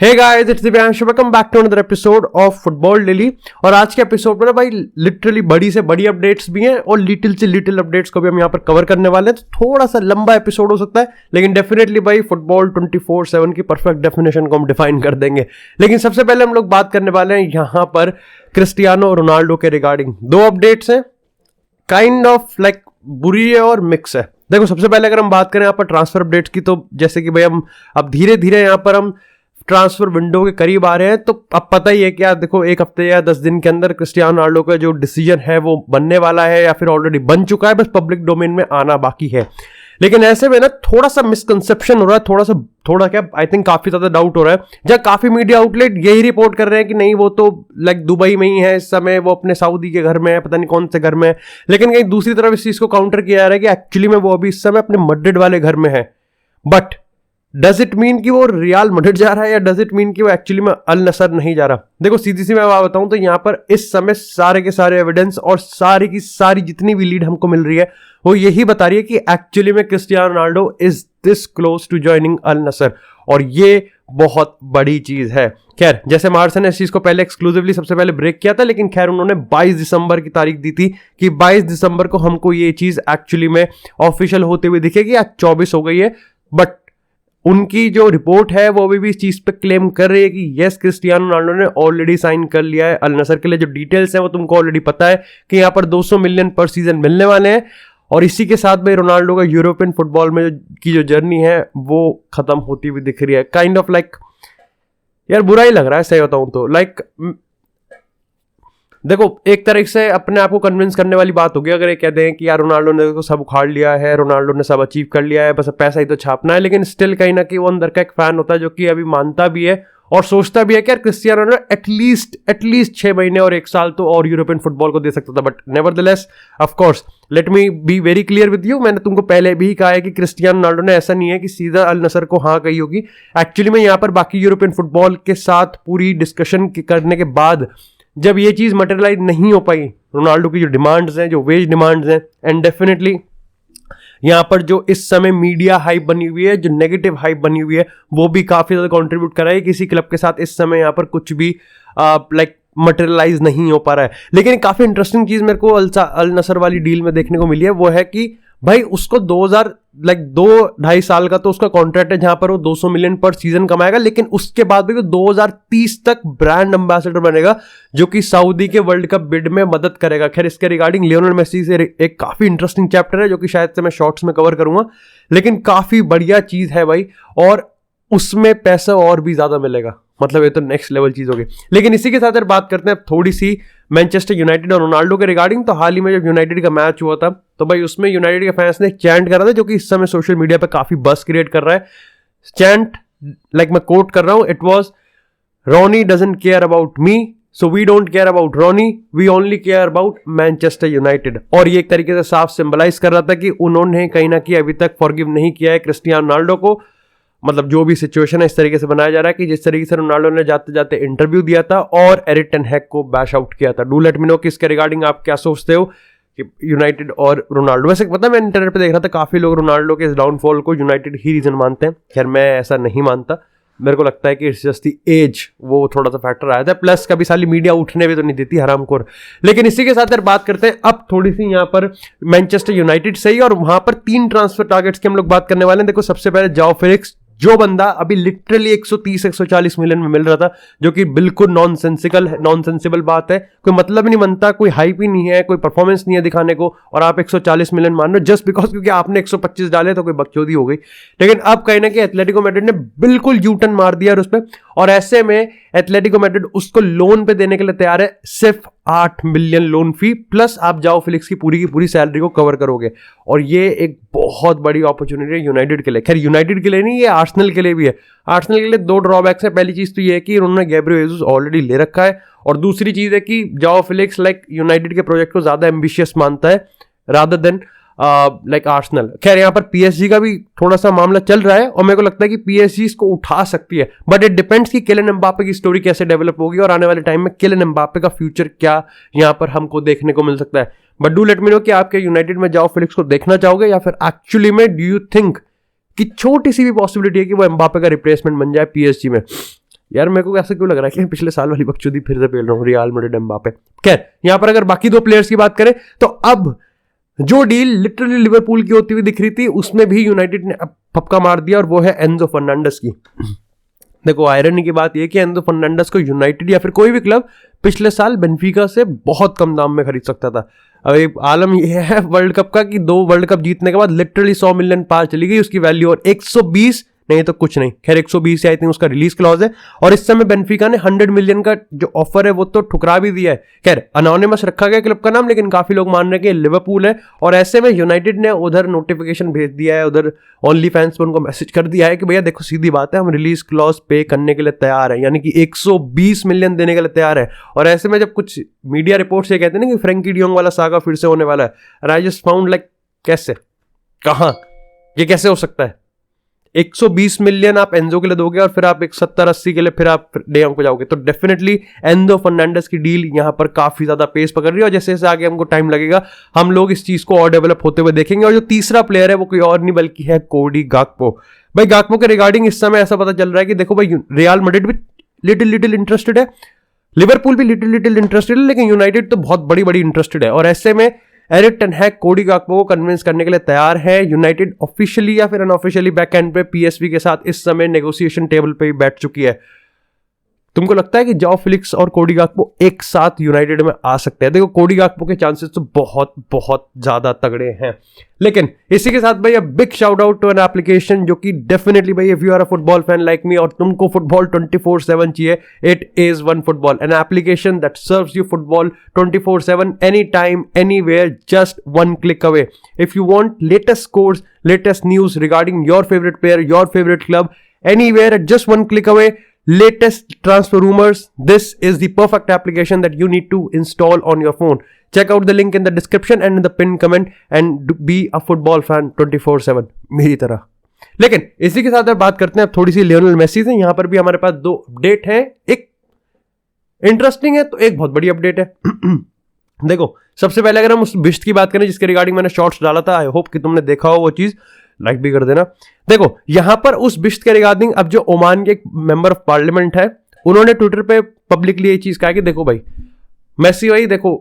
Hey guys, it's Divyansh, welcome back to another episode of Football Daily. और आज के episode में ना भाई लिटरली बड़ी से बड़ी अपडेट्स भी हैं और लिटिल से लिटिल अपडेट्स को भी हम यहाँ पर कवर करने वाले हैं। तो थोड़ा सा लंबा एपिसोड हो सकता है, लेकिन डेफिनेटली भाई फुटबॉल 24/7 की परफेक्ट डेफिनेशन को हम डिफाइन कर देंगे। लेकिन सबसे पहले हम लोग बात करने वाले हैं यहाँ पर क्रिस्टियानो रोनाल्डो के रिगार्डिंग। दो अपडेट्स हैं, काइंड ऑफ लाइक बुरी है और मिक्स है। देखो, सबसे पहले अगर हम बात करें यहाँ पर ट्रांसफर अपडेट्स की, तो जैसे कि भाई हम अब धीरे धीरे यहाँ पर हम ट्रांसफर विंडो के करीब आ रहे हैं, तो अब पता ही है कि यार देखो, एक हफ्ते या 10 दिन के अंदर क्रिस्टियानो रोनाल्डो का जो डिसीजन है वो बनने वाला है या फिर ऑलरेडी बन चुका है, बस पब्लिक डोमेन में आना बाकी है। लेकिन ऐसे में ना थोड़ा सा मिसकंसेप्शन हो रहा है, थोड़ा क्या आई थिंक काफी ज्यादा डाउट हो रहा है, जहां काफी मीडिया आउटलेट यही रिपोर्ट कर रहे हैं कि नहीं, वो तो लाइक दुबई में ही है इस समय, वो अपने सऊदी के घर में है, पता नहीं कौन से घर में है। लेकिन कहीं दूसरी तरफ इस चीज को काउंटर किया जा रहा है कि एक्चुअली में वो अभी इस समय अपने मैड्रिड वाले घर में है। बट डज इट मीन कि वो रियल मैड्रिड जा रहा है या डज इट मीन कि वो एक्चुअली में अल नसर नहीं जा रहा? देखो, सीधी सी मैं बात बताऊं तो यहां पर इस समय सारे के सारे एविडेंस और सारी की सारी जितनी भी लीड हमको मिल रही है वो यही बता रही है कि एक्चुअली में Cristiano Ronaldo is this close to joining Al Nassr, और ये बहुत बड़ी चीज है। खैर, जैसे मार्सन ने इस चीज को पहले एक्सक्लूसिवली सबसे पहले ब्रेक किया था, लेकिन खैर उन्होंने 22 दिसंबर की तारीख दी थी कि 22 दिसंबर को हमको ये चीज एक्चुअली में ऑफिशियल होते हुए दिखेगी। आज 24 हो गई है, बट उनकी जो रिपोर्ट है वो अभी भी इस चीज पे क्लेम कर रही है कि यस, क्रिस्टियानो रोनाल्डो ने ऑलरेडी साइन कर लिया है अल नसर के लिए। जो डिटेल्स है वो तुमको ऑलरेडी पता है कि यहाँ पर 200 मिलियन पर सीजन मिलने वाले हैं, और इसी के साथ में रोनाल्डो का यूरोपियन फुटबॉल में की जो जर्नी है वो खत्म होती हुई दिख रही है। काइंड ऑफ लाइक यार बुरा ही लग रहा है सही बताऊं तो। लाइक देखो, एक तरह से अपने आप को कन्विंस करने वाली बात होगी अगर ये कहते हैं कि यार रोनाल्डो ने तो सब उखाड़ लिया है, रोनाल्डो ने सब अचीव कर लिया है, बस पैसा ही तो छापना है। लेकिन स्टिल कहीं ना कहीं वो अंदर का एक फैन होता है जो कि अभी मानता भी है और सोचता भी है कि यार क्रिस्टियानो ने एटलीस्ट 6 महीने और 1 साल तो और यूरोपियन फुटबॉल को दे सकता था। But nevertheless, of course, let me be very clear with you, मैंने तुमको पहले भी कहा है कि क्रिस्टियानो रोनाल्डो ने ऐसा नहीं है कि सीधा अल नसर को हाँ कही होगी। एक्चुअली में यहाँ पर बाकी यूरोपियन फुटबॉल के साथ पूरी डिस्कशन करने के बाद जब ये चीज मटेरियलाइज नहीं हो पाई, रोनाल्डो की जो डिमांड्स हैं, जो वेज डिमांड्स हैं, एंड डेफिनेटली यहां पर जो इस समय मीडिया हाइप बनी हुई है, जो नेगेटिव हाइप बनी हुई है, वो भी काफी ज्यादा कंट्रीब्यूट कर रहा है। किसी क्लब के साथ इस समय यहां पर कुछ भी लाइक मटेरियलाइज नहीं हो पा रहा है। लेकिन काफी इंटरेस्टिंग चीज मेरे को अल नसर वाली डील में देखने को मिली है, वो है कि भाई उसको 2.5 साल का तो उसका कॉन्ट्रैक्ट है जहां पर वो 200 मिलियन पर सीजन कमाएगा, लेकिन उसके बाद भी वो 2030 तक ब्रांड एम्बेसडर बनेगा, जो कि सऊदी के वर्ल्ड कप बिड में मदद करेगा। खैर, इसके रिगार्डिंग लियोनेल मेसी से एक काफी इंटरेस्टिंग चैप्टर है जो कि शायद से मैं शॉर्ट्स में कवर करूंगा, लेकिन काफी बढ़िया चीज है भाई, और उसमें पैसा और भी ज्यादा मिलेगा। मतलब ये तो नेक्स्ट लेवल चीज होगी। लेकिन इसी के साथ अगर बात करते हैं थोड़ी सी मैनचेस्टर यूनाइटेड और रोनाल्डो के रिगार्डिंग, तो हाल ही में जब यूनाइटेड का मैच हुआ था तो भाई उसमें यूनाइटेड के फैंस ने चैंट करा था, जो कि इस समय सोशल मीडिया पे काफी बस क्रिएट कर रहा है। चैंट लाइक मैं कोट कर रहा हूं, it was Ronnie doesn't care about me, so we don't care about Ronnie, we only care about Manchester United. और ये एक तरीके से साफ सिंबलाइज कर रहा था कि उन्होंने कहीं ना कहीं अभी तक फॉरगिव नहीं किया है क्रिस्टियानो रोनाल्डो को। मतलब जो भी सिचुएशन है इस तरीके से बनाया जा रहा है कि जिस तरीके से रोनाल्डो ने जाते जाते इंटरव्यू दिया था और एरिक टेन हैग को बैश आउट किया था। डू लेट मी नो कि इसके रिगार्डिंग आप क्या सोचते हो कि यूनाइटेड और रोनाल्डो। वैसे पता मैं इंटरनेट पे देख रहा था काफी लोग रोनाल्डो के इस डाउनफॉल को यूनाइटेड ही रीजन मानते हैं। खैर, मैं ऐसा नहीं मानता, मेरे को लगता है कि इट्स जस्ट दी एज, वो थोड़ा सा फैक्टर आया था, प्लस कभी साली मीडिया उठने भी तो नहीं देती हरामखोर। लेकिन इसी के साथ यार बात करते हैं अब थोड़ी सी यहाँ पर मैनचेस्टर यूनाइटेड से ही, और वहां पर 3 ट्रांसफर टारगेट्स की हम लोग बात करने वाले हैं। देखो, सबसे पहले जाओ फेलिक्स, जो बंदा अभी लिटरली 130-140 मिलियन में मिल रहा था, जो कि बिल्कुल नॉनसेंसिबल बात है, कोई मतलब नहीं बनता, कोई हाइप ही नहीं है, कोई परफॉर्मेंस नहीं है दिखाने को, और आप 140 मिलियन मान रहे हो जस्ट बिकॉज क्योंकि आपने 125 डाले तो कोई बकचोदी हो गई। लेकिन अब कहीं ना कहीं एथलेटिको मैड्रिड ने बिल्कुल यू टर्न मार दिया उस पर, और ऐसे में एथलेटिको मैड्रिड उसको लोन पे देने के लिए तैयार है, सिर्फ 8 मिलियन लोन फी, प्लस आप जाओ फिलिक्स की पूरी सैलरी को कवर करोगे। और ये एक बहुत बड़ी अपॉर्चुनिटी है यूनाइटेड के लिए। खैर, यूनाइटेड के लिए नहीं, ये आर्सेनल के लिए भी है। आर्सेनल के लिए 2 ड्रॉबैक्स है। पहली चीज तो ये है कि उन्होंने गैब्रियल जेसस ऑलरेडी ले रखा है, और दूसरी चीज है कि जाओ फिलिक्स लाइक यूनाइटेड के प्रोजेक्ट को ज्यादा एम्बिशियस मानता है रादर देन लाइक आर्सेनल। खैर, यहाँ पर पीएसजी का भी थोड़ा सा मामला चल रहा है, और मेरे को लगता है कि पीएसजी इसको उठा सकती है, बट इट डिपेंड्स कि किलियन एम्बापे की स्टोरी कैसे डेवलप होगी, और आने वाले टाइम में किलियन एम्बापे का फ्यूचर क्या यहाँ पर हमको देखने को मिल सकता है। But do let me know कि आपके यूनाइटेड में जाओ फिलिक्स को देखना चाहोगे, या फिर एक्चुअली में डू यू थिंक कि छोटी सी भी पॉसिबिलिटी है कि वो एम्बापे का रिप्लेसमेंट बन जाए पीएसजी में? यार मेरे को ऐसा क्यों लग रहा है कि मैं पिछले साल वाली बकचोदी फिर से पेल रहा हूँ, रियल मैड्रिड एम्बापे। खैर यहाँ पर अगर बाकी 2 प्लेयर्स की बात करें तो अब जो डील लिटरली लिवरपूल की होती हुई दिख रही थी उसमें भी यूनाइटेड ने अब पक्का मार दिया, और वो है एंजो फर्नांडिस की। देखो आयरनी की बात यह कि एंजो फर्नांडिस को यूनाइटेड या फिर कोई भी क्लब पिछले साल बेनफिका से बहुत कम दाम में खरीद सकता था। अब आलम यह है वर्ल्ड कप का कि 2 वर्ल्ड कप जीतने के बाद लिटरली 100 मिलियन पार चली गई उसकी वैल्यू, और 120 नहीं तो कुछ नहीं, खैर 120 आई थिंक उसका रिलीज क्लॉज है, और इस समय बेनफिका ने 100 मिलियन का जो ऑफर है वो तो ठुकरा भी दिया है। खैर अनोनिमस रखा गया क्लब का नाम, लेकिन काफी लोग मान रहे हैं कि लिवरपूल है, और ऐसे में यूनाइटेड ने उधर नोटिफिकेशन भेज दिया है, उधर ओनली फैंस पर उनको मैसेज कर दिया है कि भैया देखो सीधी बात है, हम रिलीज क्लॉज पे करने के लिए तैयार है, यानी कि 120 मिलियन देने के लिए तैयार है। और ऐसे में जब कुछ मीडिया रिपोर्ट्स ये कहते हैं ना कि फ्रैंकी डियोंग वाला सागा फिर से होने वाला है, and I just found like कैसे, कहां ये कैसे हो सकता है? 120 मिलियन आप एंजो के लिए दोगे और फिर आप एक 70-80 के लिए फिर आप डेयोंग को जाओगे, तो डेफिनेटली एंजो फर्नांडिस की डील यहां पर काफी ज्यादा पेस पकड़ रही है, और जैसे जैसे आगे हमको टाइम लगेगा हम लोग इस चीज को और डेवलप होते हुए देखेंगे। और जो तीसरा प्लेयर है वो कोई और नहीं बल्कि है कोडी गाकपो। भाई गाकपो के रिगार्डिंग इस समय ऐसा पता चल रहा है कि देखो भाई रियल मैड्रिड भी लिटिल इंटरेस्टेड है, लिवरपूल भी लिटिल इंटरेस्टेड है, लेकिन यूनाइटेड तो बहुत बड़ी इंटरेस्टेड है। और ऐसे में एरिक टेन हैग कोडी गाकपो को कन्विंस करने के लिए तैयार है। यूनाइटेड ऑफिशियली या फिर अनऑफिशियली बैकएंड पे पीएसवी के साथ इस समय नेगोशिएशन टेबल पे ही बैठ चुकी है। तुमको लगता है कि जाओ फिलिक्स और कोडी गाकपो एक साथ यूनाइटेड में आ सकते हैं? देखो कोडी गाकपो के चांसेस तो बहुत ज्यादा तगड़े हैं, लेकिन इसी के साथ भाई a big shout out to an application जो कि डेफिनेटली भाई if you are a football fan like me और तुमको फुटबॉल 24/7 चाहिए, it is OneFootball, an application that serves you football 24/7 any time anywhere, just one click away. If you want latest scores, latest news regarding your favourite player, your favourite club, anywhere at just one click away, latest transfer rumors, this is the perfect application that you need to install on your phone. Check out the link in the description and in the pinned comment and be a football fan 24/7 मेरी तरह। लेकिन इसी के साथ बात करते हैं अब थोड़ी सी लियोनेल मेसी से। यहां पर भी हमारे पास 2 अपडेट हैं, एक इंटरेस्टिंग है तो एक बहुत बड़ी अपडेट है। देखो सबसे पहले अगर हम उस बिस्ट की बात करें जिसके रिगार्डिंग मैंने शॉर्ट्स डाला था, आई होप कि तुमने देखा हो वो चीज, लाइक भी कर देना। देखो यहां पर उस बिस्ट के रिगार्डिंग अब जो ओमान के एक मेंबर ऑफ पार्लियामेंट है उन्होंने ट्विटर पे पब्लिकली ये चीज कहा कि देखो भाई मेसी भाई देखो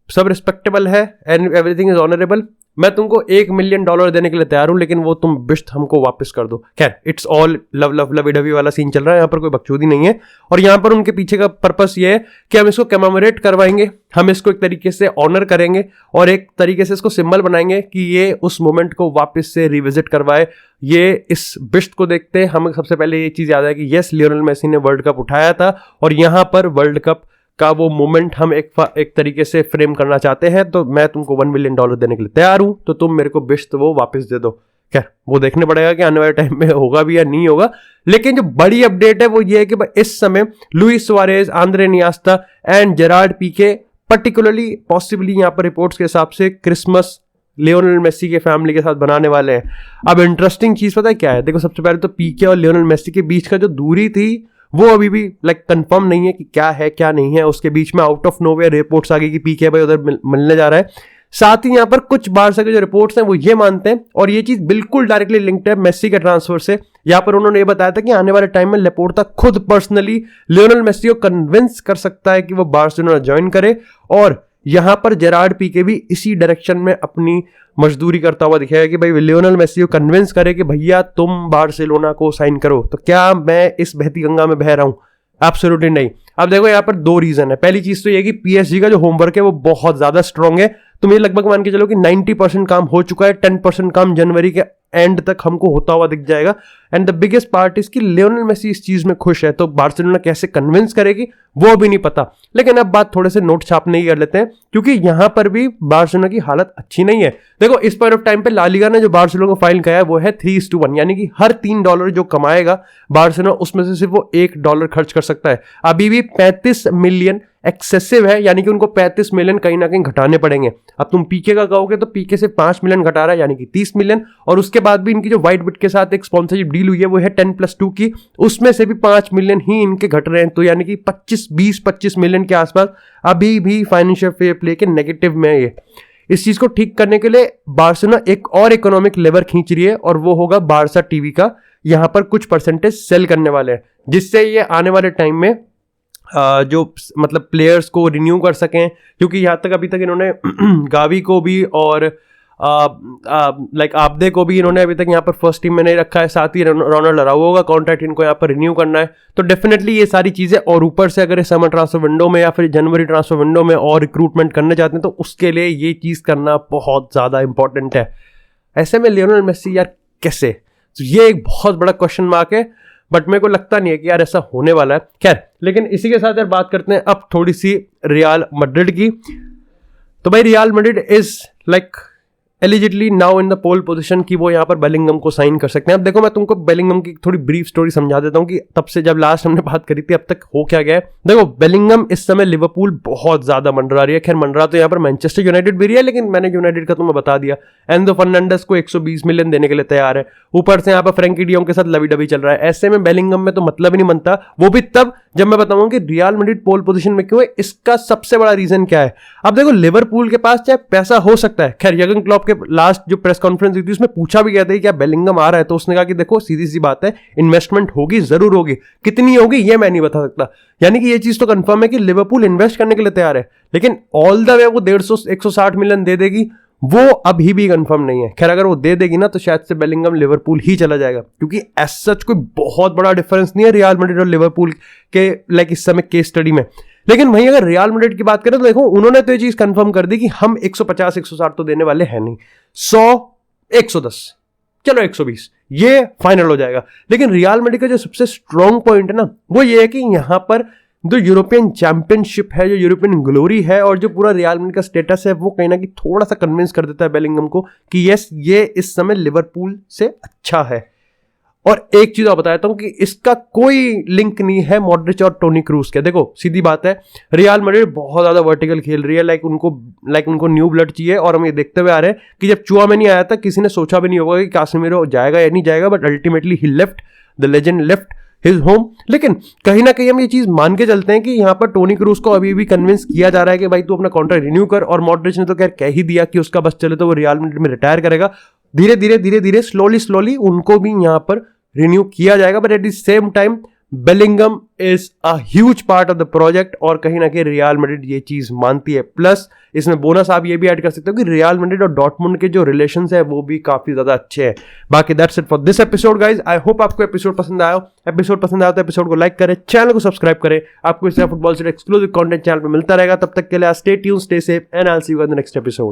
सब रिस्पेक्टेबल है एंड एवरीथिंग इज ऑनरेबल, मैं तुमको $1 मिलियन देने के लिए तैयार हूं, लेकिन वो तुम बिस्ट हमको वापस कर दो। खैर इट्स ऑल लवी डवी वाला सीन चल रहा है, यहाँ पर कोई बकचोदी नहीं है। और यहाँ पर उनके पीछे का पर्पस ये है कि हम इसको कमेमोरेट करवाएंगे, हम इसको एक तरीके से ऑनर करेंगे और एक तरीके से इसको सिंबल बनाएंगे कि ये उस मोमेंट को वापस से रिविजिट करवाए। ये इस बिस्ट को देखते हमें सबसे पहले ये चीज याद है कि यस लियोनेल मेसी ने वर्ल्ड कप उठाया था और यहाँ पर वर्ल्ड कप का वो मोमेंट हम एक तरीके से फ्रेम करना चाहते हैं, तो मैं तुमको $1 मिलियन देने के लिए तैयार हूं, तो तुम मेरे को बिस्ट वो वापस दे दो। क्या वो देखने पड़ेगा कि आने वाले टाइम में होगा भी या नहीं होगा। लेकिन जो बड़ी अपडेट है वो ये है कि इस समय Luis Suarez, Andres Iniesta and Gerard Pique particularly possibly यहाँ पर रिपोर्ट्स के हिसाब से क्रिसमस लियोनेल मेसी के फैमिली के साथ बनाने वाले हैं। अब इंटरेस्टिंग चीज पता है क्या है? देखो सबसे पहले तो पीके और लियोनेल मेसी के बीच का जो दूरी थी वो अभी भी कंफर्म नहीं है कि क्या है क्या नहीं है। उसके बीच में आउट ऑफ नोवेयर रिपोर्ट्स आ गई कि पीके भाई उधर मिलने जा रहा है। साथ ही यहाँ पर कुछ बारसा के जो रिपोर्ट्स हैं वो ये मानते हैं, और ये चीज बिल्कुल डायरेक्टली लिंक्ड है मेसी के ट्रांसफर से। यहाँ पर उन्होंने ये बताया था कि आने वाले टाइम में लेपोर्टा खुद पर्सनली लियोनेल मेसी को कन्विंस कर सकता है कि वो बार्सिलोना ज्वाइन करे, और यहां पर जेरार्ड पीके भी इसी डायरेक्शन में अपनी मजदूरी करता हुआ दिखेगा कि भाई लियोनेल मेसी को कन्विंस करे कि भैया तुम बार्सिलोना को साइन करो। तो क्या मैं इस बहती गंगा में बह रहा हूं? एब्सोल्युटली नहीं। अब देखो यहाँ पर 2 रीजन है। पहली चीज तो ये कि पीएसजी का जो होमवर्क है वो बहुत ज्यादा स्ट्रांग है। तुम ये लगभग मान के चलो कि 90% काम हो चुका है, 10% काम जनवरी के एंड तक हमको होता हुआ दिख जाएगा। And the biggest part is कि लियोनेल मेसी इस चीज में खुश है, तो बार्सिलोना कैसे कन्विंस करेगी वो भी नहीं पता। लेकिन अब बात थोड़े से नोट छापने की कर लेते हैं, क्योंकि यहां पर भी बार्सिलोना की हालत अच्छी नहीं है। देखो इस पॉइंट ऑफ टाइम पे ला लीगा ने जो बार्सिलोना को फाइन किया है वो है 3:1, यानी कि हर $3 जो कमाएगा बार्सिलोना उसमें से सिर्फ वो $1 खर्च कर सकता है। अभी भी 35 मिलियन एक्सेसिव है, यानी कि उनको 35 मिलियन कहीं ना कहीं घटाने पड़ेंगे। अब तुम पीके का कहोगे तो पीके से 5 मिलियन घटा रहा है, यानी कि 30 मिलियन, और उसके बाद भी इनकी जो व्हाइट बिट के साथ एक स्पॉन्सरशिप डील हुई है वो है 10+2 की, उसमें से भी 5 मिलियन ही इनके घट रहे हैं। तो यानी कि 20-25 मिलियन के आसपास अभी भी फाइनेंशियल फेयर प्ले के नेगेटिव में है। ये इस चीज को ठीक करने के लिए बार्सिलोना एक और इकोनॉमिक लेवर खींच रही है, और वो होगा बारसा टीवी का, यहाँ पर कुछ परसेंटेज सेल करने वाले हैं, जिससे ये आने वाले टाइम में जो मतलब प्लेयर्स को रिन्यू कर सकें, क्योंकि यहाँ तक अभी तक इन्होंने गावी को भी और लाइक आब्दे को भी इन्होंने अभी तक यहाँ पर फर्स्ट टीम में नहीं रखा है, साथ ही रोनाल्ड अराउजो का कॉन्ट्रैक्ट इनको यहाँ पर रिन्यू करना है। तो डेफिनेटली ये सारी चीज़ें, और ऊपर से अगर समर ट्रांसफर विंडो में या फिर जनवरी ट्रांसफर विंडो में और रिक्रूटमेंट करना चाहते हैं तो उसके लिए ये चीज़ करना बहुत ज़्यादा इंपॉर्टेंट है। ऐसे में लियोनेल मेसी यार कैसे, तो ये एक बहुत बड़ा क्वेश्चन मार्क है, बट मेरे को लगता नहीं है कि यार ऐसा होने वाला है। खैर, लेकिन इसी के साथ यार बात करते हैं अब थोड़ी सी रियल मैड्रिड की। तो भाई Real Madrid is like legitly now in the pole position कि वो यहाँ पर बेलिंगम को साइन कर सकते हैं। अब देखो मैं तुमको बेलिंगम की थोड़ी ब्रीफ स्टोरी समझा देता हूँ कि तब से जब लास्ट हमने बात करी थी अब तक हो क्या गया है। देखो बेलिंगम इस समय लिवरपूल बहुत ज्यादा मंडरा रही है। खैर मंडरा तो यहाँ पर मैनचेस्टर यूनाइटेड भी रही है, लेकिन मैंने यूनाइटेड का तुम्हें बता दिया। एंजो फर्नांडिस को 120 मिलियन देने के लिए तैयार है, ऊपर से यहाँ पर फ्रैंकी डियोंग के साथ लवी डबी चल रहा है। ऐसे में बेलिंगम में तो मतलब ही नहीं बनता, वो भी तब जब मैं बताऊंगा कि रियल मैड्रिड पोल पोजीशन में क्यों है। इसका सबसे बड़ा रीजन क्या है? अब देखो लिवरपूल के पास चाहे पैसा हो सकता है, खैर यर्गन क्लॉप के लास्ट जो प्रेस कॉन्फ्रेंस हुई थी उसमें पूछा भी गया था कि क्या बेलिंगम आ रहा है, तो उसने कहा कि देखो सीधी सी बात है, इन्वेस्टमेंट होगी, जरूर होगी, कितनी होगी ये मैं नहीं बता सकता। यानी कि ये चीज तो कंफर्म है कि लिवरपूल इन्वेस्ट करने के लिए तैयार है, लेकिन ऑल द वे वो 150-160 मिलियन दे देगी वो अभी भी कंफर्म नहीं है। खैर अगर वो दे देगी ना तो शायद से बेलिंगम लिवरपूल ही चला जाएगा, क्योंकि एज सच कोई बहुत बड़ा डिफरेंस नहीं है रियल मैड्रिड और लिवरपूल के लाइक इस समय केस स्टडी में। लेकिन वहीं अगर रियल मैड्रिड की बात करें तो देखो उन्होंने तो ये चीज कंफर्म कर दी कि हम 150-160 तो देने वाले हैं नहीं, 100-110 चलो 120 ये फाइनल हो जाएगा। लेकिन रियल मैड्रिड का जो सबसे स्ट्रॉन्ग पॉइंट है ना वो ये है कि यहां पर जो यूरोपियन चैंपियनशिप है, जो यूरोपियन ग्लोरी है और जो पूरा रियल मैड्रिड का स्टेटस है वो कहीं ना कहीं थोड़ा सा कन्विंस कर देता है बेलिंगम को कि यस ये इस समय लिवरपूल से अच्छा है। और एक चीज और बताता हूं कि इसका कोई लिंक नहीं है मॉड्रिच और टोनी क्रूज के। देखो सीधी बात है, रियल मैड्रिड बहुत ज्यादा वर्टिकल खेल रही है, लाइक उनको न्यू ब्लड चाहिए। और हम ये देखते हुए आ रहे हैं कि जब चुआमेनी आया था किसी ने सोचा भी नहीं होगा कि कासेमिरो जाएगा या नहीं जाएगा, but ultimately he left, the legend left his home. लेकिन कहीं ना कहीं हम ये चीज मान के चलते हैं कि यहाँ पर टोनी क्रूज को अभी भी कन्विंस किया जा रहा है कि भाई तू अपना कॉन्ट्रैक्ट रिन्यू कर, और मॉड्रिच ने तो खैर कह ही दिया कि उसका बस चले तो वो रियल मैड्रिड में रिटायर करेगा। धीरे धीरे स्लोली उनको भी यहाँ पर रिन्यू किया जाएगा, but at the same time Bellingham is a huge part of the project और कहीं ना कहीं रियल मैड्रिड ये चीज मानती है। प्लस इसमें बोनस आप ये भी ऐड कर सकते हो कि रियल मैड्रिड और डॉर्टमुंड के जो रिलेशंस है वो भी काफी ज्यादा अच्छे हैं। बाकी that's it for this episode guys. I hope आपको एपिसोड पसंद आया तो एपिसोड को लाइक करें, चैनल को सब्सक्राइब करें। आपको इस तरह फुटबॉल से एक्सक्लूसिव कंटेंट चैनल पे मिलता रहेगा। तब तक के लिए stay tuned, stay safe and I will see you in the next episode.